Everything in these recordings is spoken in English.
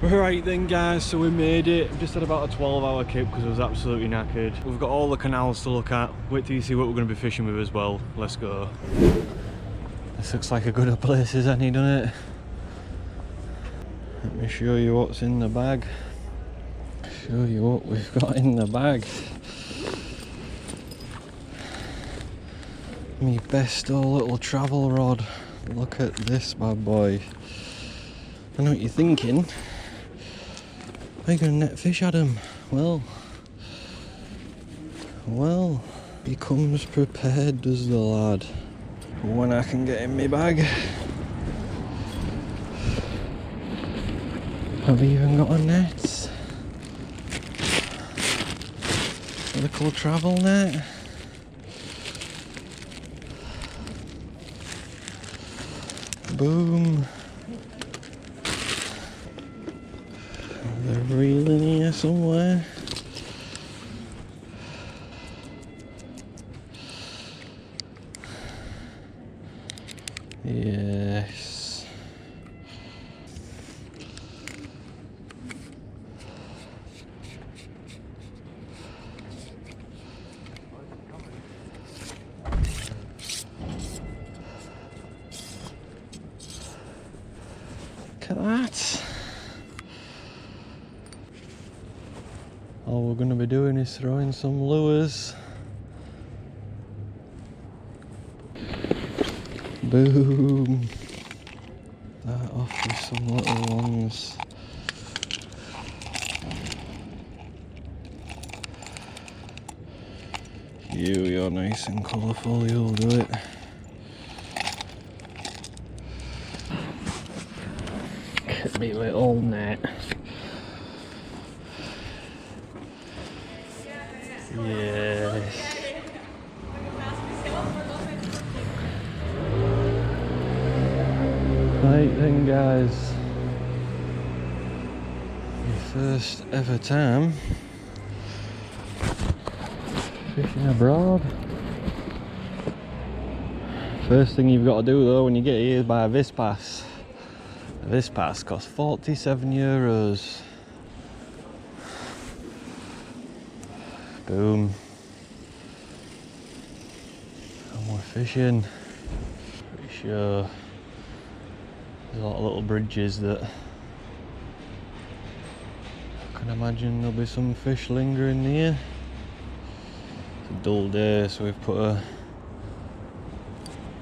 Right then guys, so we made it. Just had about a 12-hour kip because I was absolutely knackered. We've got all the canals to look at. Wait till you see what we're going to be fishing with as well. Let's go. This looks like a good place as any, doesn't it? Let me show you what's in the bag. Show you what we've got in the bag. Me best old little travel rod. Look at this bad boy. I know what you're thinking. Are you going to net fish, Adam? Well, he comes prepared, does the lad. When I can get in my bag. I've even got a net. A little travel net. Boom. They're reeling here somewhere. Yes. Look at that. All we're going to be doing is throwing some lures. Boom. That off with some little ones. You're nice and colourful, you'll do it. Get me little net. Yes. Right then guys, my first ever time fishing abroad. First thing you've got to do though when you get here is buy a Vis Pass. A Vis Pass costs €47. Boom. And we're fishing. Pretty sure there's a lot of little bridges that I can imagine there'll be some fish lingering here. It's a dull day, so we've put a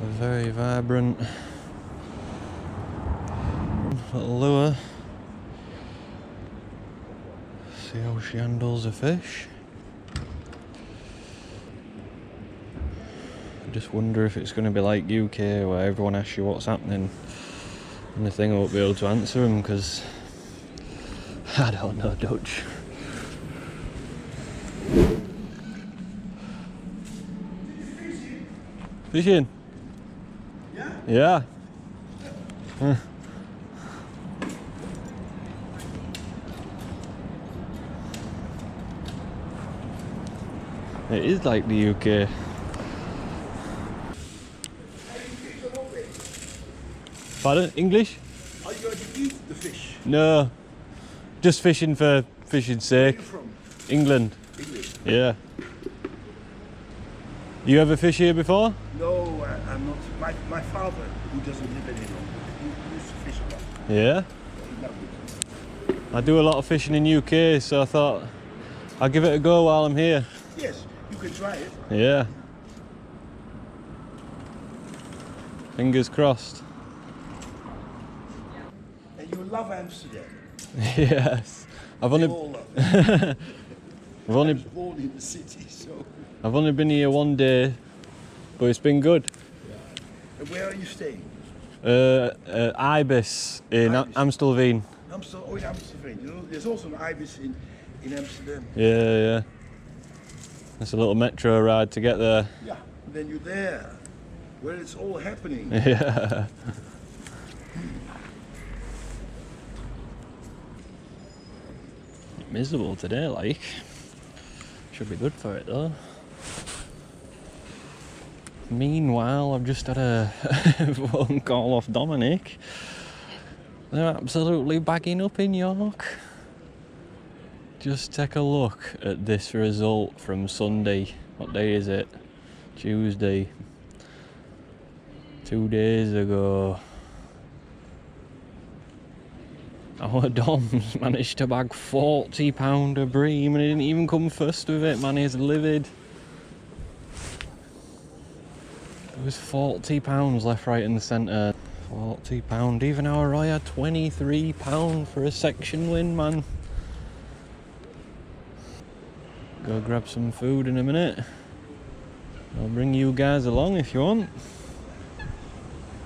very vibrant little lure. See how she handles a fish. I just wonder if it's going to be like UK where everyone asks you what's happening and the thing I won't be able to answer them because I don't know Dutch. Fishing? Yeah? Yeah. It is like the UK. Pardon? English? Are you going to eat the fish? No. Just fishing for fishing's sake. Where are you from? England. England? Yeah. You ever fish here before? No, I'm not. My father, who doesn't live anymore, he used to fish a lot. Yeah. He loved it. I do a lot of fishing in UK, so I thought I'll give it a go while I'm here. Yes, you can try it. Yeah. Fingers crossed. And you love Amsterdam. Yes. I've We only all love it. I've I only was born in the city, so. I've only been here one day, but it's been good. And where are you staying? Ibis in Ibis. Amstelveen. Oh, in Amsterdam. You know, there's also an Ibis in Amsterdam. Yeah. It's a little metro ride to get there. Yeah. And then you're there, where it's all happening. Yeah. Miserable today, like. Should be good for it though. Meanwhile, I've just had a phone call off Dominic. They're absolutely bagging up in York. Just take a look at this result from Sunday. What day is it? Tuesday. 2 days ago. Our Doms managed to bag £40 of bream and he didn't even come first with it, man, he's livid. There was £40 left, right and centre. £40, even our Roy had £23 for a section win, man. Go grab some food in a minute. I'll bring you guys along if you want.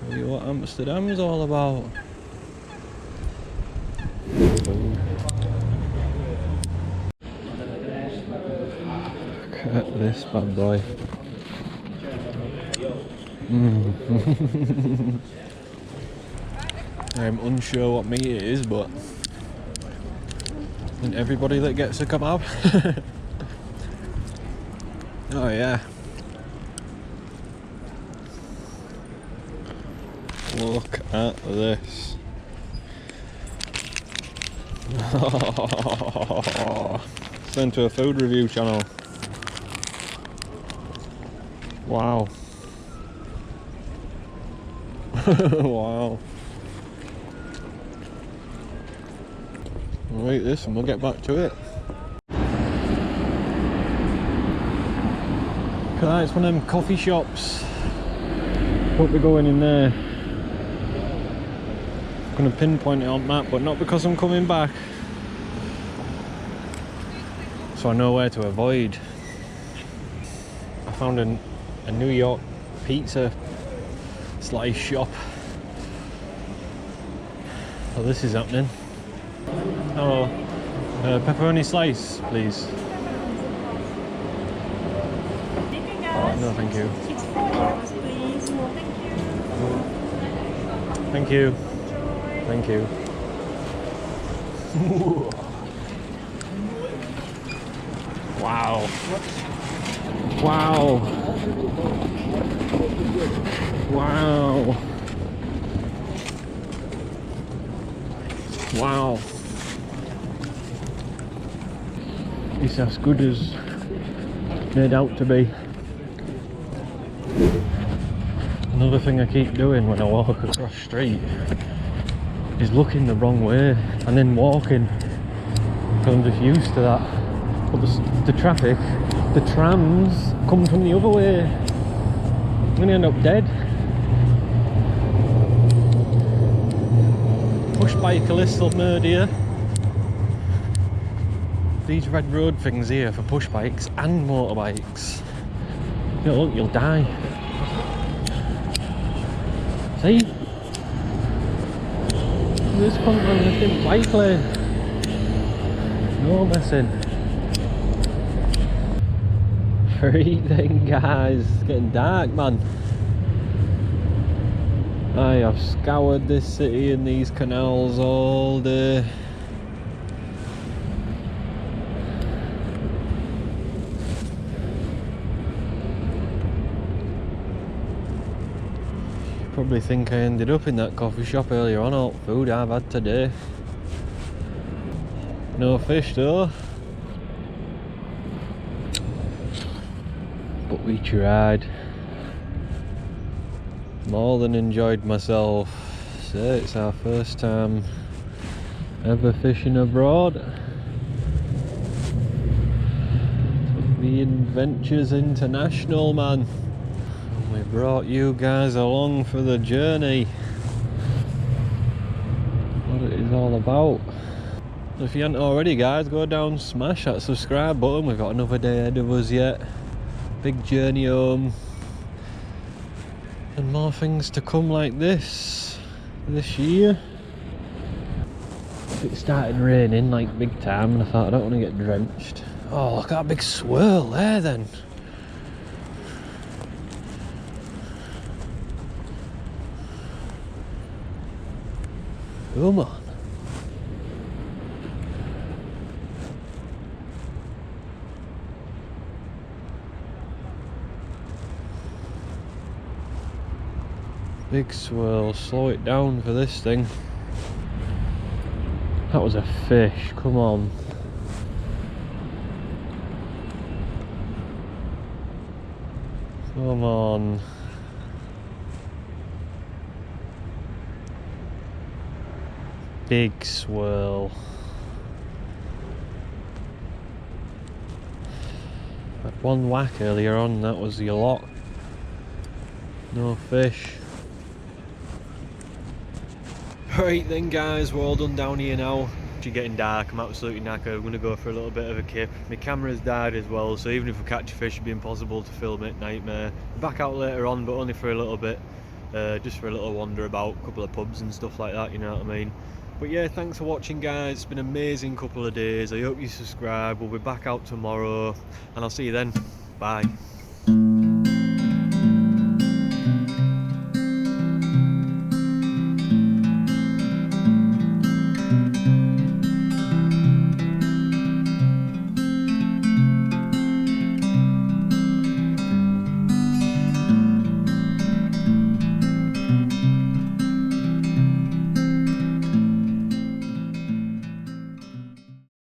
Show you what Amsterdam's all about. Food. Look at this bad boy. I'm unsure what meat it is, but isn't everybody that gets a kebab? Oh yeah. Look at this. Sent to a food review channel. Wow. Wow. We'll eat this and we'll get back to it. Look at that, it's one of them coffee shops. Won't be going in there. I'm going to pinpoint it on map, but not because I'm coming back. So I know where to avoid. I found a New York pizza slice shop. Oh, this is happening. Hello. Pepperoni slice, please. No, thank you. It's 4 euros, please. No, thank you. Thank you. Thank you. Wow. Wow. Wow. Wow. It's as good as made out to be. Another thing I keep doing when I walk across the street is looking the wrong way and then walking, because I'm just used to that. But the traffic, the trams come from the other way. I'm gonna end up dead. Push bike a little murder. These red road things here for push bikes and motorbikes. You know, look, you'll die. See? This comes on the thin bike lane. No messing. Freezing, guys. It's getting dark, man. I have scoured this city and these canals all day. Probably think I ended up in that coffee shop earlier on. All the food I've had today. No fish though. But we tried. More than enjoyed myself. So it's our first time ever fishing abroad. Took the Adventures International, man. And we brought you guys along for the journey. What it is all about. If you haven't already, guys, go down, smash that subscribe button. We've got another day ahead of us yet. Big journey home. And more things to come like this year. It started raining like big time and I thought I don't want to get drenched. Oh, look at that big swirl there then. Come on. Big swirl, slow it down for this thing. That was a fish, come on. Come on. Big swirl. Had one whack earlier on, that was your lot. No fish. Right then guys, we're all done down here now. It's getting dark, I'm absolutely knackered. I'm going to go for a little bit of a kip. My camera's died as well, so even if we catch a fish it'd be impossible to film it. Nightmare. Back out later on, but only for a little bit. Just for a little wander about, a couple of pubs and stuff like that, you know what I mean. But yeah, thanks for watching guys, it's been an amazing couple of days. I hope you subscribe, we'll be back out tomorrow, and I'll see you then. Bye.